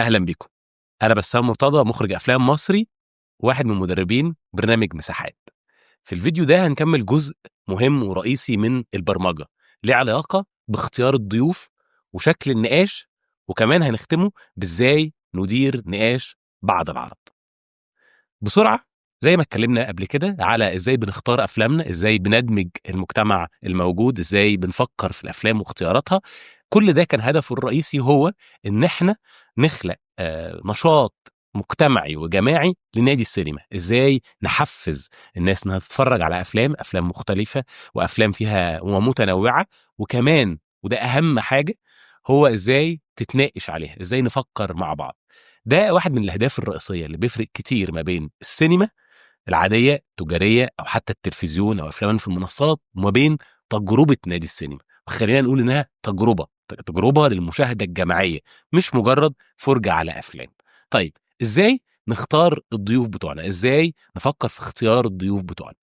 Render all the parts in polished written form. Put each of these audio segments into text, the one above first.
اهلا بيكم. انا بسام مرتضى، مخرج افلام مصري، واحد من مدربين برنامج مساحات. في الفيديو ده هنكمل جزء مهم ورئيسي من البرمجه، ليه علاقه باختيار الضيوف وشكل النقاش، وكمان هنختمه بازاي ندير نقاش بعد العرض. بسرعه، زي ما اتكلمنا قبل كده على ازاي بنختار افلامنا، ازاي بندمج المجتمع الموجود، ازاي بنفكر في الافلام واختياراتها، كل ده كان هدفه الرئيسي هو ان احنا نخلق نشاط مجتمعي وجماعي لنادي السينما. ازاي نحفز الناس انها تتفرج على افلام مختلفه وافلام فيها ومتنوعه، وكمان وده اهم حاجه هو ازاي تتناقش عليها، ازاي نفكر مع بعض. ده واحد من الاهداف الرئيسيه اللي بيفرق كتير ما بين السينما العاديه التجاريه او حتى التلفزيون او افلام في المنصات وما بين تجربه نادي السينما. وخلينا نقول انها تجربه للمشاهده الجماعيه، مش مجرد فرجه على افلام. طيب، ازاي نختار الضيوف بتوعنا؟ ازاي نفكر في اختيار الضيوف بتوعنا؟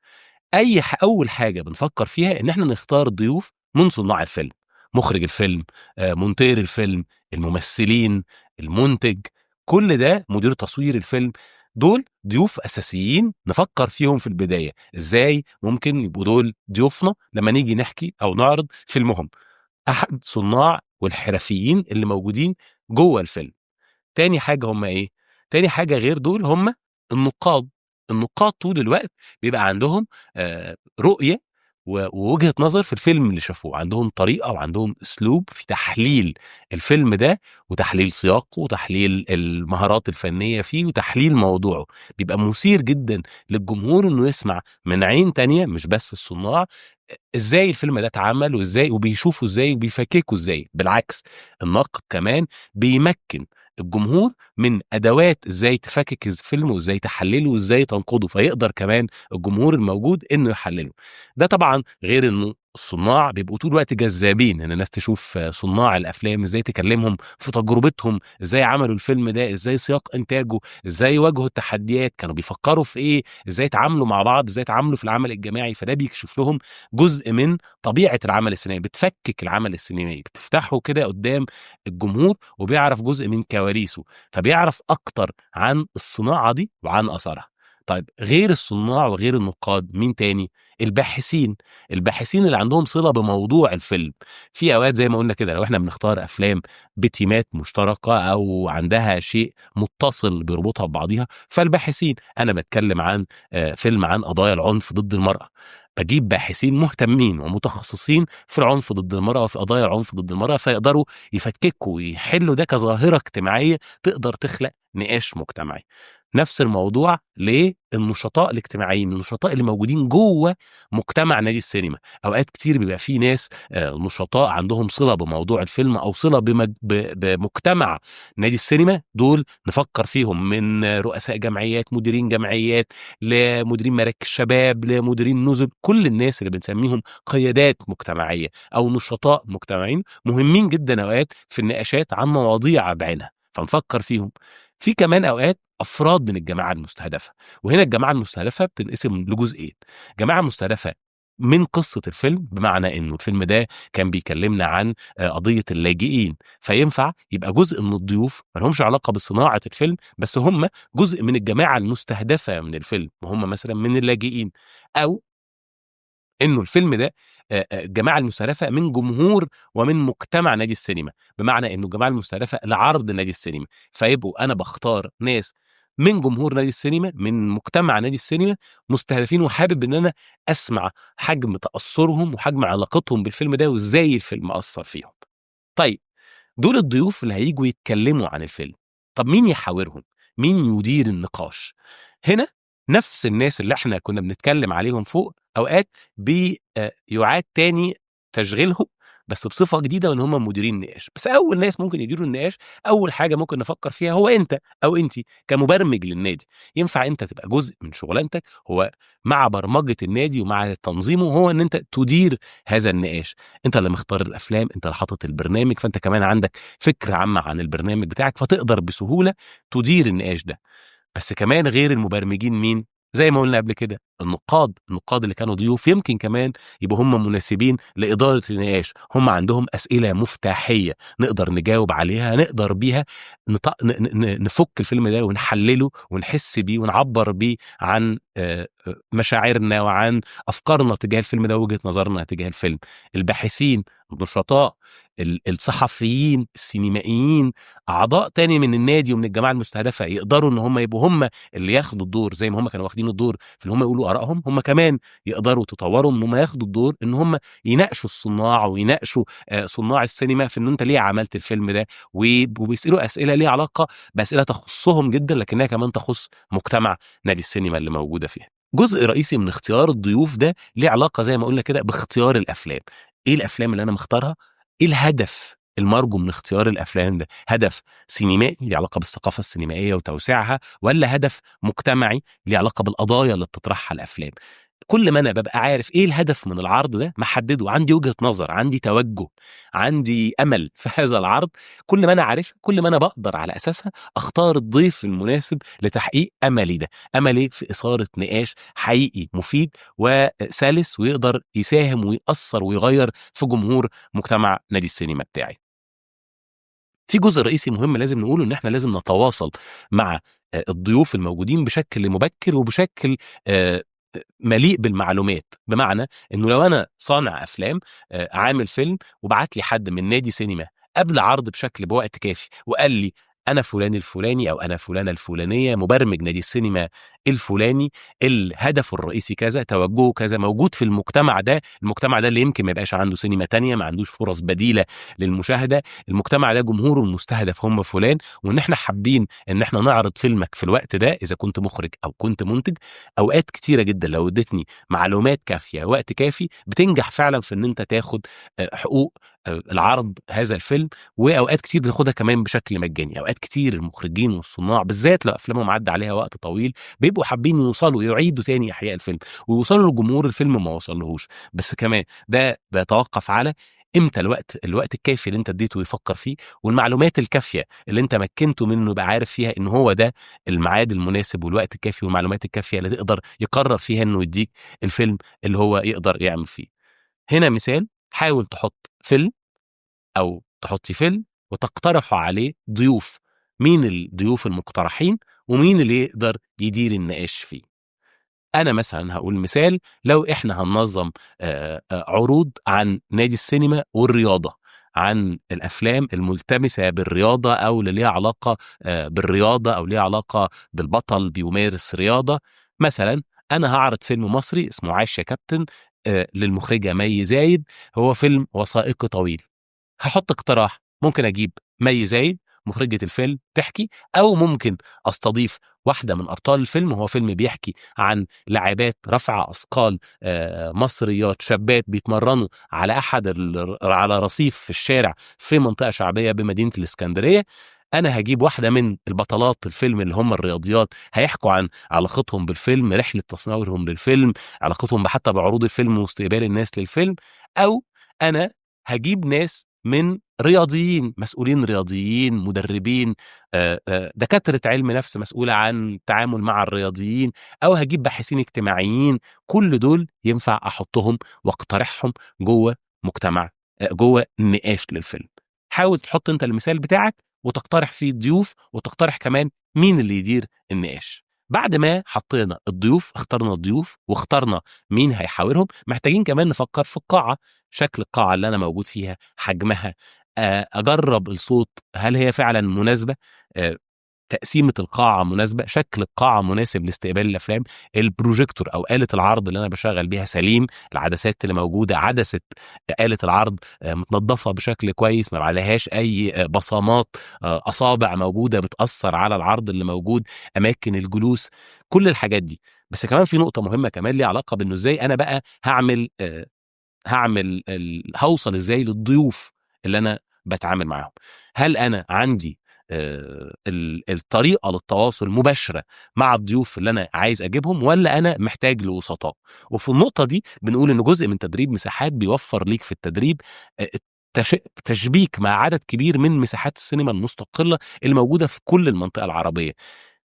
اول حاجه بنفكر فيها ان احنا نختار ضيوف من صناع الفيلم، مخرج الفيلم، مونتير الفيلم، الممثلين، المنتج، كل ده مدير تصوير الفيلم. دول ضيوف اساسيين نفكر فيهم في البدايه، ازاي ممكن يبقوا دول ضيوفنا لما نيجي نحكي او نعرض فيلمهم، احد صناع والحرفيين اللي موجودين جوه الفيلم. تاني حاجة هم إيه؟ تاني حاجة غير دول هم النقاد. النقاد طول الوقت بيبقى عندهم رؤية ووجهة نظر في الفيلم اللي شافوه، عندهم طريقة وعندهم أسلوب في تحليل الفيلم ده، وتحليل سياقه وتحليل المهارات الفنية فيه وتحليل موضوعه. بيبقى مثير جدا للجمهور إنه يسمع من عين تانية مش بس الصناع ازاي الفيلم ده اتعمل وازاي وبيشوفوا ازاي وبيفككوا ازاي. بالعكس، النقد كمان بيمكن الجمهور من ادوات ازاي تفكك الفيلم وازاي تحلله وازاي تنقده، فيقدر كمان الجمهور الموجود انه يحلله. ده طبعا غير انه الصناع بيبقوا طول الوقت جذابين ان الناس تشوف صناع الافلام ازاي تكلمهم في تجربتهم، ازاي عملوا الفيلم ده، ازاي سياق انتاجه، ازاي واجهوا التحديات، كانوا بيفكروا في ايه، ازاي تعاملوا مع بعض، ازاي تعاملوا في العمل الجماعي. فده بيكشف لهم جزء من طبيعة العمل السينمائي، بتفكك العمل السينمائي، بتفتحه كده قدام الجمهور وبيعرف جزء من كواليسه، فبيعرف أكتر عن الصناعة دي وعن أثرها. طيب، غير الصناع وغير النقاد مين تاني؟ الباحثين. الباحثين اللي عندهم صلة بموضوع الفيلم. في أوقات زي ما قلنا كده لو احنا بنختار أفلام بتيمات مشتركة أو عندها شيء متصل بيربطها ببعضها، فالباحثين، أنا بتكلم عن فيلم عن قضايا العنف ضد المرأة، بجيب باحثين مهتمين ومتخصصين في العنف ضد المرأة وفي قضايا العنف ضد المرأة، فيقدروا يفككوا ويحلوا ده كظاهرة اجتماعية تقدر تخلق نقاش مجتمعي. نفس الموضوع للنشطاء الاجتماعيين، النشطاء اللي موجودين جوه مجتمع نادي السينما. اوقات كتير بيبقى في ناس نشطاء عندهم صلة بموضوع الفيلم او صلة بمجتمع نادي السينما، دول نفكر فيهم من رؤساء جمعيات، مديرين جمعيات، لمديرين مراكز شباب، لمديرين نزل، كل الناس اللي بنسميهم قيادات مجتمعية أو نشطاء مجتمعين مهمين جدا أوقات في النقاشات عن مواضيع بعينها، فنفكر فيهم. في كمان أوقات أفراد من الجماعة المستهدفة، وهنا الجماعة المستهدفة بتنقسم لجزئين: جماعة مستهدفة من قصة الفيلم، بمعنى انه الفيلم ده كان بيكلمنا عن قضية اللاجئين، فينفع يبقى جزء من الضيوف ما لهمش علاقة بصناعة الفيلم، بس هم جزء من الجماعة المستهدفة من الفيلم وهم مثلا من اللاجئين. او انه الفيلم ده الجماعه المستهدفه من جمهور ومن مجتمع نادي السينما، بمعنى انه الجماعه المستهدفه لعرض نادي السينما، فيبقوا انا بختار ناس من جمهور نادي السينما، من مجتمع نادي السينما، مستهدفين، وحابب ان انا اسمع حجم تاثرهم وحجم علاقتهم بالفيلم ده وازاي الفيلم اثر فيهم. طيب، دول الضيوف اللي هيجوا يتكلموا عن الفيلم. طب مين يحاورهم؟ مين يدير النقاش؟ هنا نفس الناس اللي احنا كنا بنتكلم عليهم فوق اوقات بيعاد تاني تشغيلهم، بس بصفة جديدة، وان هم مديرين نقاش. بس اول ناس ممكن يديروا النقاش، اول حاجة ممكن نفكر فيها هو انت او انتي كمبرمج للنادي. ينفع انت تبقى جزء من شغلانتك هو مع برمجة النادي ومع تنظيمه هو ان انت تدير هذا النقاش. انت اللي مختار الافلام، انت اللي حاطط البرنامج، فانت كمان عندك فكرة عامة عن البرنامج بتاعك، فتقدر بسهولة تدير النقاش ده. بس كمان غير المبرمجين مين؟ زي ما قلنا قبل كده النقاد اللي كانوا ضيوف يمكن كمان يبقوا هم مناسبين لإدارة النقاش، هم عندهم أسئلة مفتاحية نقدر نجاوب عليها، نقدر بيها نفك الفيلم ده ونحلله ونحس بيه ونعبر بيه عن مشاعرنا وعن أفكارنا تجاه الفيلم ده ووجهة نظرنا تجاه الفيلم. الباحثين، النشطاء، الصحفيين، السينمائيين، أعضاء تاني من النادي ومن الجماعة المستهدفة يقدروا إن هم يبقوا هم اللي ياخدوا الدور زي ما هم كانوا واخدين الدور في ان هم يقولوا ارائهم، هم كمان يقدروا يتطوروا ان هم ياخدوا الدور ان هم يناقشوا الصناع ويناقشوا صناع السينما في ان انت ليه عملت الفيلم ده، وبيسالوا اسئله ليها علاقه باسئله تخصهم جدا لكنها كمان تخص مجتمع نادي السينما اللي موجوده فيها. جزء رئيسي من اختيار الضيوف ده ليه علاقه زي ما قلنا كده باختيار الافلام. ايه الافلام اللي انا مختارها؟ ايه الهدف المرجو من اختيار الافلام ده؟ هدف سينمائي ليه علاقه بالثقافه السينمائيه وتوسيعها، ولا هدف مجتمعي ليه علاقه بالقضايا اللي بتطرحها الافلام؟ كل ما انا ببقى عارف ايه الهدف من العرض ده محدده، عندي وجهة نظر، عندي توجه، عندي امل في هذا العرض، كل ما انا عارف كل ما انا بقدر على اساسها اختار الضيف المناسب لتحقيق املي ده، املي في اثارة نقاش حقيقي مفيد وسلس ويقدر يساهم ويأثر ويغير في جمهور مجتمع نادي السينما بتاعي. في جزء رئيسي مهم لازم نقوله ان احنا لازم نتواصل مع الضيوف الموجودين بشكل مبكر وبشكل آه، مليء بالمعلومات. بمعنى انه لو انا صانع افلام عامل فيلم وبعت لي حد من نادي سينما قبل عرض بوقت كافي وقال لي انا فلان الفلاني او انا فلانه الفلانيه مبرمج نادي السينما الفلاني، الهدف الرئيسي كذا، توجهه كذا، موجود في المجتمع ده اللي يمكن ما يبقاش عنده سينما تانية، ما عندوش فرص بديله للمشاهده، المجتمع ده جمهوره المستهدف هم فلان، وان احنا حابين ان احنا نعرض فيلمك في الوقت ده اذا كنت مخرج او كنت منتج. اوقات كتيره جدا لو ادتني معلومات كافيه وقت كافي بتنجح فعلا في ان انت تاخد حقوق العرض هذا الفيلم، واوقات كتير بتاخدها كمان بشكل مجاني. اوقات كتير المخرجين والصناع بالذات لو افلامهم عدى عليها وقت طويل بيبقوا حابين يوصلوا يعيدوا تاني احياء الفيلم ويوصلوا لجمهور الفيلم ما وصلهوش. بس كمان ده بيتوقف على امتى الوقت الكافي اللي انت اديته يفكر فيه، والمعلومات الكافيه اللي انت مكنته منه يبقى عارف فيها ان هو ده الميعاد المناسب والوقت الكافي والمعلومات الكافيه اللي تقدر يقرر فيها انه يديك الفيلم اللي هو يقدر يعمل فيه. هنا مثال: حاول تحط فيلم او تحطي فيلم وتقترحوا عليه ضيوف، مين الضيوف المقترحين ومين اللي يقدر يدير النقاش فيه. انا مثلا هقول مثال: لو احنا هننظم عروض عن نادي السينما والرياضه، عن الافلام الملتمسه بالرياضه او اللي ليها علاقه بالرياضه او ليها علاقه بالبطل بيمارس رياضه، مثلا انا هعرض فيلم مصري اسمه عاش يا كابتن للمخرجه مي زايد. هو فيلم وثائقي طويل. هحط اقتراح: ممكن اجيب مي زايد مخرجة الفيلم تحكي، او ممكن استضيف واحدة من ابطال الفيلم، وهو فيلم بيحكي عن لاعبات رفع اثقال مصريات شابات بيتمرنوا على على رصيف في الشارع في منطقة شعبية بمدينة الاسكندرية. انا هجيب واحدة من البطلات الفيلم اللي هم الرياضيات هيحكوا عن علاقتهم بالفيلم، رحلة تصنيعهم للفيلم، علاقتهم حتى بعروض الفيلم واستقبال الناس للفيلم. او انا هجيب ناس من رياضيين، مسؤولين رياضيين، مدربين، دكاترة علم نفس مسؤولة عن التعامل مع الرياضيين، أو هجيب باحثين اجتماعيين. كل دول ينفع أحطهم واقترحهم جوه مجتمع، جوه نقاش للفيلم. حاول تحط أنت المثال بتاعك وتقترح فيه الضيوف وتقترح كمان مين اللي يدير النقاش. بعد ما حطينا الضيوف، اخترنا الضيوف واخترنا مين هيحاورهم، محتاجين كمان نفكر في القاعة، شكل القاعة اللي أنا موجود فيها، حجمها، أجرب الصوت هل هي فعلا مناسبة، تقسيمة القاعة مناسبة، شكل القاعة مناسب لاستقبال الأفلام، البروجيكتور أو آلة العرض اللي أنا بشغل بيها سليم، العدسات اللي موجودة، عدسة آلة العرض متنظفة بشكل كويس، ما عليهاش أي بصمات أصابع موجودة بتأثر على العرض اللي موجود، أماكن الجلوس، كل الحاجات دي. بس كمان في نقطة مهمة كمان ليها علاقة بأنه إزاي أنا بقى هوصل إزاي للضيوف اللي أنا بتعامل معاهم. هل أنا عندي الطريقة للتواصل مباشرة مع الضيوف اللي أنا عايز أجيبهم، ولا أنا محتاج لوسطاء؟ وفي النقطة دي بنقول إن جزء من تدريب مساحات بيوفر ليك في التدريب تشبيك مع عدد كبير من مساحات السينما المستقلة اللي موجودة في كل المنطقة العربية.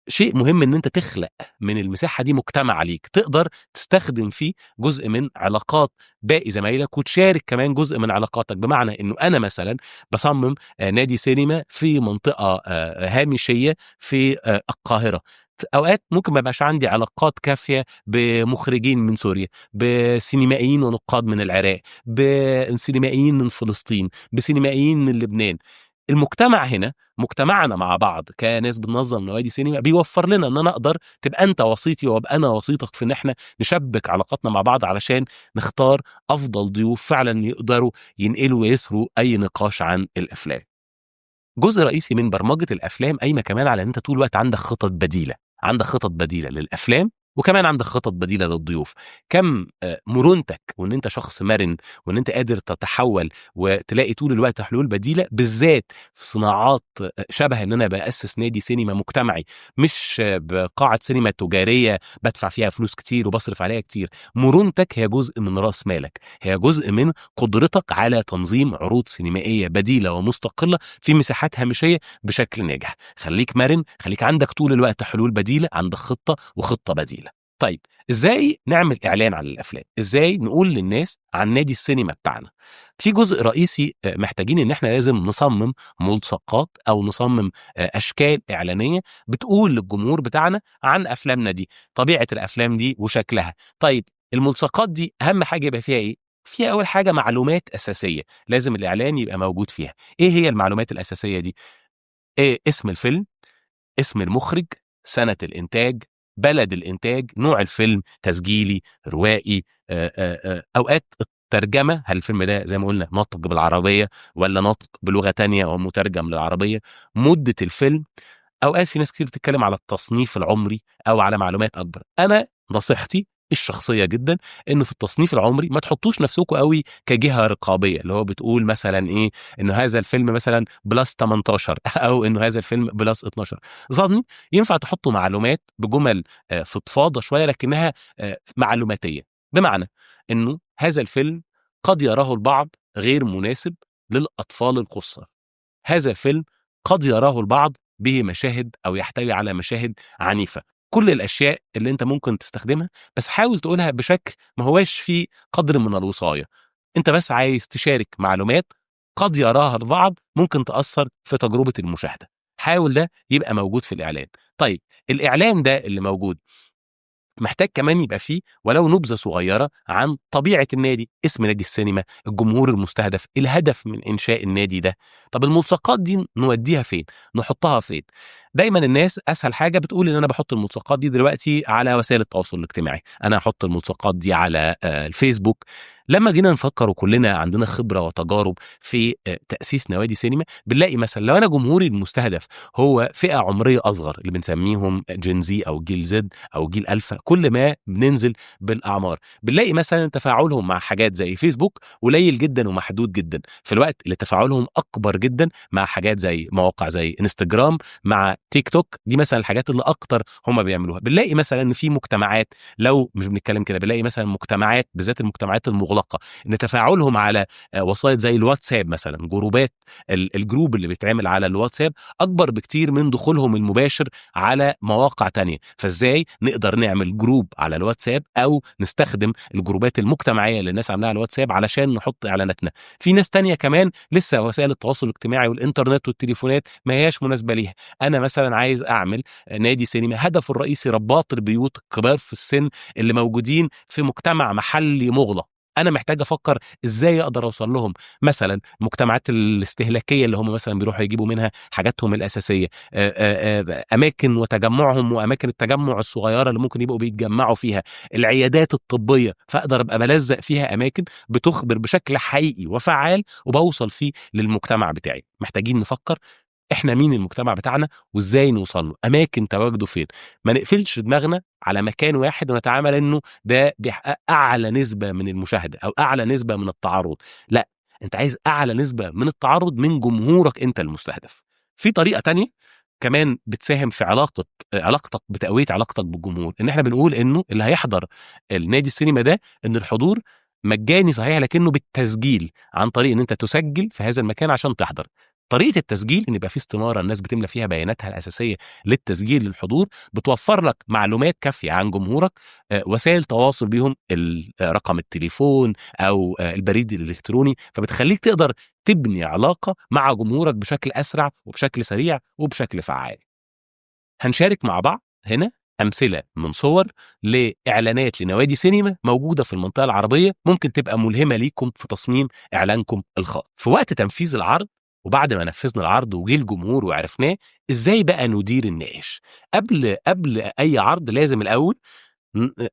شيء مهم ان انت تخلق من المساحه دي مجتمع ليك تقدر تستخدم فيه جزء من علاقات باقي زمايلك، وتشارك كمان جزء من علاقاتك. بمعنى انه انا مثلا بصمم نادي سينما في منطقه هامشيه في القاهره. في اوقات ممكن ما يبقاش عندي علاقات كافيه بمخرجين من سوريا، بسينمائيين ونقاد من العراق، بسينمائيين من فلسطين، بسينمائيين من لبنان. المجتمع هنا، مجتمعنا مع بعض كناس بننظم نوادي سينما، بيوفر لنا ان انا اقدر تبقى انت وسيطي وابقى انا وسيطك في ان احنا نشبك علاقاتنا مع بعض علشان نختار افضل ضيوف فعلا يقدروا ينقلوا ويثروا اي نقاش عن الافلام. جزء رئيسي من برمجه الافلام قايمه كمان على ان انت طول الوقت عندك خطط بديله، عندك خطط بديله للافلام، وكمان عندك خطط بديله للضيوف. كم مرونتك وان انت شخص مرن وان انت قادر تتحول وتلاقي طول الوقت حلول بديله، بالذات في صناعات شبه ان انا باسس نادي سينما مجتمعي، مش بقاعه سينما تجاريه بدفع فيها فلوس كتير وبصرف عليها كتير. مرونتك هي جزء من راس مالك، هي جزء من قدرتك على تنظيم عروض سينمائيه بديله ومستقله في مساحات هامشيه بشكل ناجح. خليك مرن، خليك عندك طول الوقت حلول بديله، عندك خطه وخطه بديله. طيب ازاي نعمل اعلان عن الافلام؟ ازاي نقول للناس عن نادي السينما بتاعنا؟ في جزء رئيسي محتاجين ان احنا لازم نصمم ملصقات او نصمم اشكال اعلانيه بتقول للجمهور بتاعنا عن افلامنا دي، طبيعه الافلام دي وشكلها. طيب الملصقات دي اهم حاجه يبقى فيها ايه؟ فيها اول حاجه معلومات اساسيه لازم الاعلان يبقى موجود فيها. ايه هي المعلومات الاساسيه دي؟ إيه؟ اسم الفيلم، اسم المخرج، سنة الإنتاج، بلد الإنتاج، نوع الفيلم، تسجيلي، روائي، أوقات الترجمة، هل الفيلم ده زي ما قلنا ناطق بالعربية ولا ناطق بلغة تانية أو مترجم للعربية، مدة الفيلم. اوقات في ناس كتير بتتكلم على التصنيف العمري او على معلومات اكبر. انا نصيحتي الشخصيه جدا انه في التصنيف العمري ما تحطوش نفسكم قوي كجهه رقابيه، اللي هو بتقول مثلا ايه، انه هذا الفيلم مثلا بلس 18 او انه هذا الفيلم بلس 12. ظني ينفع تحطوا معلومات بجمل فضفاضه شويه لكنها معلوماتيه. بمعنى انه هذا الفيلم قد يراه البعض غير مناسب للاطفال القصر، هذا الفيلم قد يراه البعض به مشاهد أو يحتوي على مشاهد عنيفة. كل الأشياء اللي أنت ممكن تستخدمها، بس حاول تقولها بشكل ما هواش فيه قدر من الوصاية. أنت بس عايز تشارك معلومات قد يراها البعض ممكن تأثر في تجربة المشاهدة. حاول ده يبقى موجود في الإعلان. طيب الإعلان ده اللي موجود محتاج كمان يبقى فيه ولو نبذة صغيرة عن طبيعة النادي، اسم نادي السينما، الجمهور المستهدف، الهدف من إنشاء النادي ده. طب الملصقات دي نوديها فين؟ نحطها فين؟ دايما الناس أسهل حاجة بتقول إن أنا بحط الملصقات دي دلوقتي على وسائل التواصل الاجتماعي، أنا هحط الملصقات دي على الفيسبوك. لما جينا نفكر وكلنا عندنا خبرة وتجارب في تأسيس نوادي سينما، بنلاقي مثلا لو أنا جمهوري المستهدف هو فئة عمرية أصغر اللي بنسميهم جينزي أو جيل زد أو جيل ألفا، كل ما بننزل بالأعمار بنلاقي مثلا تفاعلهم مع حاجات زي فيسبوك قليل جدا ومحدود جدا، في الوقت اللي تفاعلهم أكبر جدا مع حاجات زي مواقع زي انستجرام، مع تيك توك. دي مثلا الحاجات اللي أكتر هم بيعملوها. بنلاقي مثلا إن في مجتمعات، لو مش بنتكلم كده، بنلاقي مثلا مجتمعات بالذات المجتمعات المغلقة ان تفاعلهم على وسائط زي الواتساب مثلا، جروبات الجروب اللي بيتعمل على الواتساب اكبر بكتير من دخولهم المباشر على مواقع تانية. فازاي نقدر نعمل جروب على الواتساب او نستخدم الجروبات المجتمعية اللي الناس عاملاها على الواتساب علشان نحط اعلاناتنا؟ في ناس تانية كمان لسه وسائل التواصل الاجتماعي والانترنت والتليفونات ما هياش مناسبة ليها. انا مثلا عايز اعمل نادي سينما هدفه الرئيسي رباط البيوت الكبار في السن اللي موجودين في مجتمع محلي مغلق. انا محتاج افكر ازاي اقدر اوصل لهم. مثلا المجتمعات الاستهلاكيه اللي هم مثلا بيروحوا يجيبوا منها حاجاتهم الاساسيه، اماكن وتجمعهم واماكن التجمع الصغيره اللي ممكن يبقوا بيتجمعوا فيها، العيادات الطبيه، فاقدر ابقى بلزق فيها اماكن بتخبر بشكل حقيقي وفعال وبوصل فيه للمجتمع بتاعي. محتاجين نفكر احنا مين المجتمع بتاعنا وازاي نوصل له، اماكن تواجده فين. ما نقفلش دماغنا على مكان واحد ونتعامل انه ده بيحقق اعلى نسبه من المشاهده او اعلى نسبه من التعرض. لا، انت عايز اعلى نسبه من التعرض من جمهورك انت المستهدف. في طريقه تانية كمان بتساهم في علاقتك بتقويه علاقتك بالجمهور، ان احنا بنقول انه اللي هيحضر النادي السينما ده ان الحضور مجاني صحيح لكنه بالتسجيل، عن طريق ان انت تسجل في هذا المكان عشان تحضر. طريقه التسجيل ان يبقى في استماره الناس بتملى فيها بياناتها الاساسيه للتسجيل للحضور، بتوفر لك معلومات كافيه عن جمهورك، وسائل تواصل بيهم رقم التليفون او البريد الالكتروني، فبتخليك تقدر تبني علاقه مع جمهورك بشكل اسرع وبشكل سريع وبشكل فعال. هنشارك مع بعض هنا أمثلة من صور لإعلانات لنوادي سينما موجودة في المنطقة العربية، ممكن تبقى ملهمة ليكم في تصميم إعلانكم الخاص. في وقت تنفيذ العرض وبعد ما نفذنا العرض وجه الجمهور وعرفناه، إزاي بقى ندير النقاش؟ قبل أي عرض لازم الأول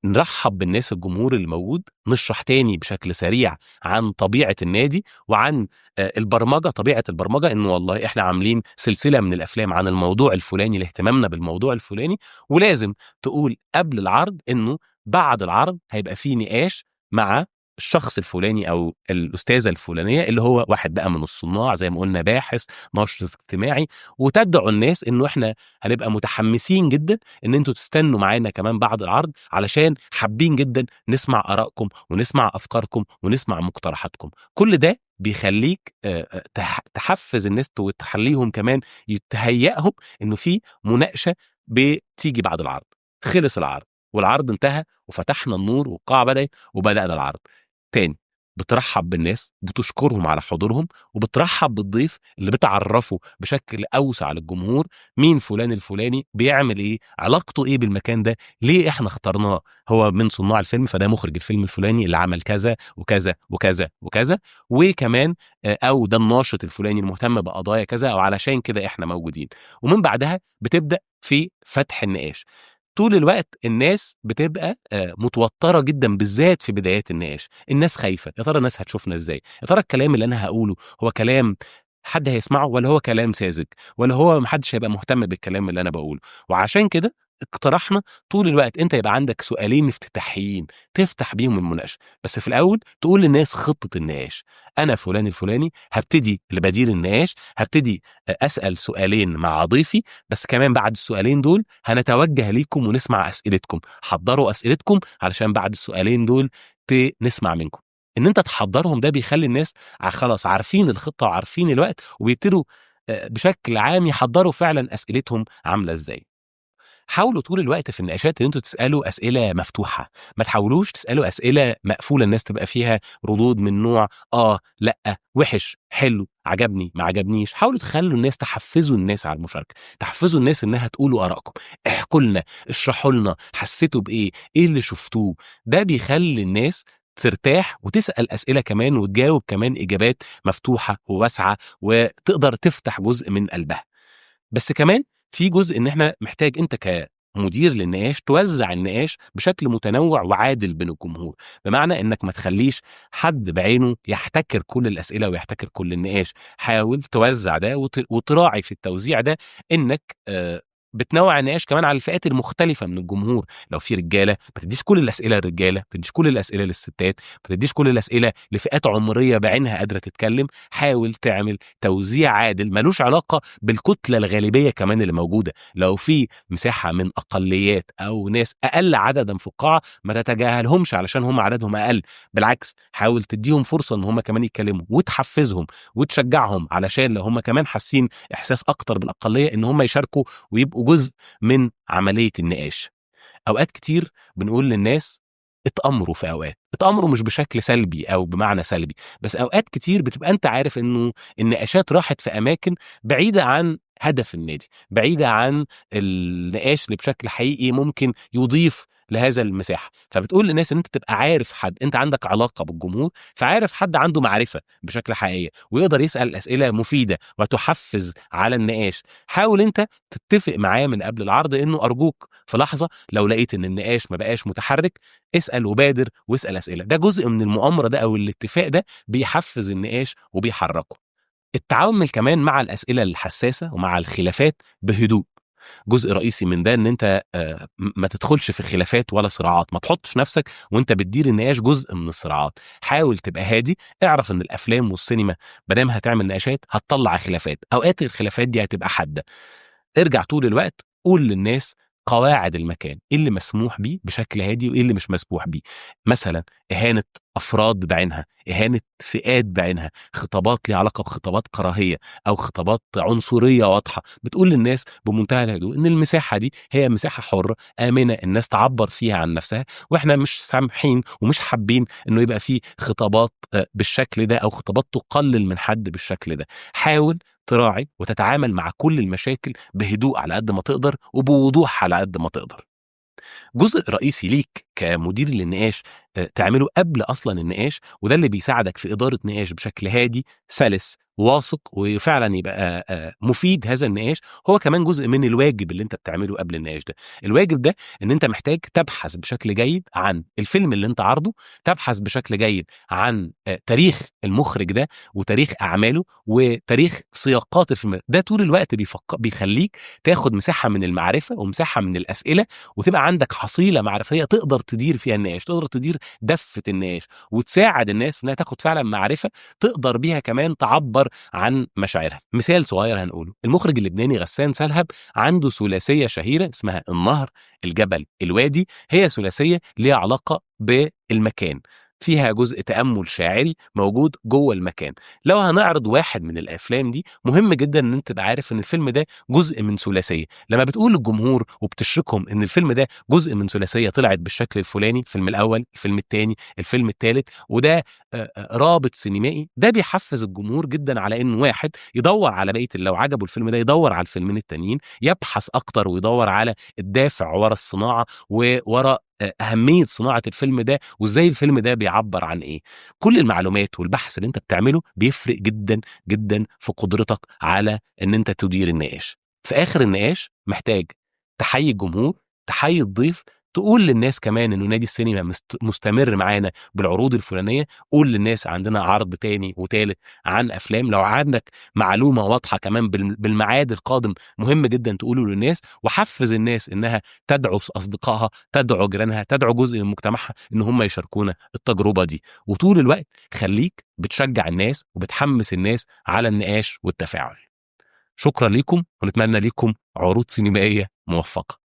نرحب بالناس الجمهور اللي موجود، نشرح تاني بشكل سريع عن طبيعة النادي وعن البرمجة، طبيعة البرمجة، انه والله احنا عاملين سلسلة من الافلام عن الموضوع الفلاني لاهتمامنا بالموضوع الفلاني. ولازم تقول قبل العرض انه بعد العرض هيبقى فيه نقاش مع الشخص الفلاني او الاستاذه الفلانيه اللي هو واحد بقى من الصناع زي ما قلنا، باحث، ناشط اجتماعي، وتدعو الناس انه احنا هنبقى متحمسين جدا ان انتوا تستنوا معانا كمان بعد العرض، علشان حابين جدا نسمع ارائكم ونسمع افكاركم ونسمع مقترحاتكم. كل ده بيخليك تحفز الناس وتخليهم كمان يتهيأهم انه في مناقشه بتيجي بعد العرض. خلص العرض والعرض انتهى وفتحنا النور والقاعه بدأت وبدأنا العرض تاني، بترحب بالناس، بتشكرهم على حضورهم، وبترحب بالضيف اللي بتعرفه بشكل اوسع للجمهور مين فلان الفلاني، بيعمل ايه، علاقته ايه بالمكان ده، ليه احنا اخترناه، هو من صناع الفيلم فده مخرج الفيلم الفلاني اللي عمل كذا وكذا وكذا وكذا، وكمان او ده الناشط الفلاني المهتم بقضايا كذا، او علشان كده احنا موجودين. ومن بعدها بتبدأ في فتح النقاش. طول الوقت الناس بتبقى متوتره جدا، بالذات في بدايات النقاش. الناس خايفه، يا ترى الناس هتشوفنا ازاي، يا ترى الكلام اللي انا هقوله هو كلام حد هيسمعه ولا هو كلام ساذج، ولا هو محدش هيبقى مهتم بالكلام اللي انا بقوله. وعشان كده اقترحنا طول الوقت انت يبقى عندك سؤالين افتتاحيين تفتح بيهم المناقشه، بس في الاول تقول للناس خطه النقاش. انا فلان الفلاني هبتدي اللي بدير النقاش، هبتدي اسال سؤالين مع ضيفي، بس كمان بعد السؤالين دول هنتوجه ليكم ونسمع اسئلتكم. حضروا اسئلتكم علشان بعد السؤالين دول نسمع منكم. ان انت تحضرهم ده بيخلي الناس خلاص عارفين الخطه وعارفين الوقت، وبيبتدوا بشكل عام يحضروا فعلا اسئلتهم عامله ازاي. حاولوا طول الوقت في النقاشات ان انتوا تسالوا اسئله مفتوحه، ما تحاولوش تسالوا اسئله مقفوله الناس تبقى فيها ردود من نوع لا، وحش، حلو، عجبني، ما عجبنيش. حاولوا تخلوا الناس، تحفزوا الناس على المشاركه، تحفزوا الناس انها تقولوا ارائكم، احكوا لنا، اشرحوا لنا حسيتوا بايه، ايه اللي شفتوه. ده بيخلي الناس ترتاح وتسال اسئله كمان وتجاوب كمان اجابات مفتوحه وواسعه، وتقدر تفتح جزء من قلبها. بس كمان في جزء ان احنا محتاج انت كمدير للنقاش توزع النقاش بشكل متنوع وعادل بين الجمهور، بمعنى انك ما تخليش حد بعينه يحتكر كل الاسئله ويحتكر كل النقاش. حاول توزع ده وتراعي في التوزيع ده انك بتنوع النقاش كمان على الفئات المختلفه من الجمهور. لو في رجاله ما تديش كل الاسئله للرجاله، ما تديش كل الاسئله للستات، ما تديش كل الاسئله لفئات عمريه بعينها قادره تتكلم. حاول تعمل توزيع عادل ملوش علاقه بالكتله الغالبيه كمان اللي موجوده. لو في مساحه من اقليات او ناس اقل عددا في القاعه، ما تتجاهلهمش علشان هم عددهم اقل، بالعكس حاول تديهم فرصه ان هم كمان يتكلموا وتحفزهم وتشجعهم، علشان لو هم كمان حاسين احساس اكتر بالاقليه ان هم يشاركوا ويبقوا جزء من عمليه النقاش. اوقات كتير بنقول للناس اتأمروا، في اوقات اتأمروا مش بشكل سلبي او بمعنى سلبي، بس اوقات كتير بتبقى انت عارف انه النقاشات راحت في اماكن بعيده عن هدف النادي، بعيده عن النقاش اللي بشكل حقيقي ممكن يضيف لهذا المساحه. فبتقول للناس ان انت تبقى عارف حد، انت عندك علاقه بالجمهور، فعارف حد عنده معرفه بشكل حقيقي ويقدر يسال اسئله مفيده وتحفز على النقاش. حاول انت تتفق معاه من قبل العرض انه ارجوك في لحظه لو لقيت ان النقاش ما بقاش متحرك اسال وبادر واسال اسئله. ده جزء من المؤامره ده او الاتفاق ده بيحفز النقاش وبيحركه. التعامل كمان مع الاسئله الحساسه ومع الخلافات بهدوء جزء رئيسي من ده، ان انت ما تدخلش في خلافات ولا صراعات، ما تحطش نفسك وانت بتدير النقاش جزء من الصراعات. حاول تبقى هادي، اعرف ان الافلام والسينما مادام هتعمل نقاشات هتطلع خلافات، اوقات الخلافات دي هتبقى حاده. ارجع طول الوقت قول للناس قواعد المكان، ايه اللي مسموح بيه بشكل هادي وايه اللي مش مسموح بيه. مثلا اهانه افراد بعينها، اهانه فئات بعينها، خطابات ليها علاقه بخطابات كراهيه او خطابات عنصريه واضحه، بتقول للناس بمنتهى الهدوء ان المساحه دي هي مساحه حره امنه الناس تعبر فيها عن نفسها، واحنا مش سامحين ومش حابين انه يبقى في خطابات بالشكل ده او خطابات تقلل من حد بالشكل ده. حاول تراعي وتتعامل مع كل المشاكل بهدوء على قد ما تقدر وبوضوح على قد ما تقدر. جزء رئيسي ليك كمدير للنقاش تعمله قبل اصلا النقاش، وده اللي بيساعدك في اداره نقاش بشكل هادي سلس واثق وفعلا يبقى مفيد هذا النقاش، هو كمان جزء من الواجب اللي انت بتعمله قبل النقاش ده. الواجب ده ان انت محتاج تبحث بشكل جيد عن الفيلم اللي انت عارضه، تبحث بشكل جيد عن تاريخ المخرج ده وتاريخ اعماله وتاريخ سياقات الفيلم ده. طول الوقت بيخليك تاخد مساحه من المعرفه ومساحه من الاسئله، وتبقى عندك حصيله معرفيه تقدر تدير فيها النقاش، تقدر تدير دفه النقاش وتساعد الناس في انها تاخد فعلا معرفه تقدر بيها كمان تعبر عن مشاعرها. مثال صغير هنقوله، المخرج اللبناني غسان سلهب عنده ثلاثيه شهيره اسمها النهر، الجبل، الوادي. هي ثلاثيه ليها علاقه بالمكان، فيها جزء تأمل شاعري موجود جوه المكان. لو هنعرض واحد من الافلام دي، مهم جدا ان انت تبقى عارف ان الفيلم ده جزء من ثلاثيه. لما بتقول للجمهور وبتشركهم ان الفيلم ده جزء من ثلاثيه طلعت بالشكل الفلاني، الفيلم الاول، الفيلم الثاني، الفيلم الثالث، وده رابط سينمائي، ده بيحفز الجمهور جدا على ان واحد يدور على بقيه، لو عجبه الفيلم ده يدور على الفيلمين التانيين، يبحث اكتر ويدور على الدافع ورا الصناعه وورا أهمية صناعة الفيلم ده وإزاي الفيلم ده بيعبر عن إيه. كل المعلومات والبحث اللي أنت بتعمله بيفرق جدا جدا في قدرتك على إن أنت تدير النقاش. في آخر النقاش محتاج تحيي الجمهور، تحيي الضيف، تقول للناس كمان انه نادي السينما مستمر معانا بالعروض الفلانيه، قول للناس عندنا عرض تاني وتالت عن افلام. لو عندك معلومه واضحه كمان بالميعاد القادم، مهم جدا تقوله للناس، وحفز الناس انها تدعو اصدقائها، تدعو جيرانها، تدعو جزء من مجتمعها ان هم يشاركونا التجربه دي. وطول الوقت خليك بتشجع الناس وبتحمس الناس على النقاش والتفاعل. شكرا لكم ونتمنى لكم عروض سينمائيه موفقه.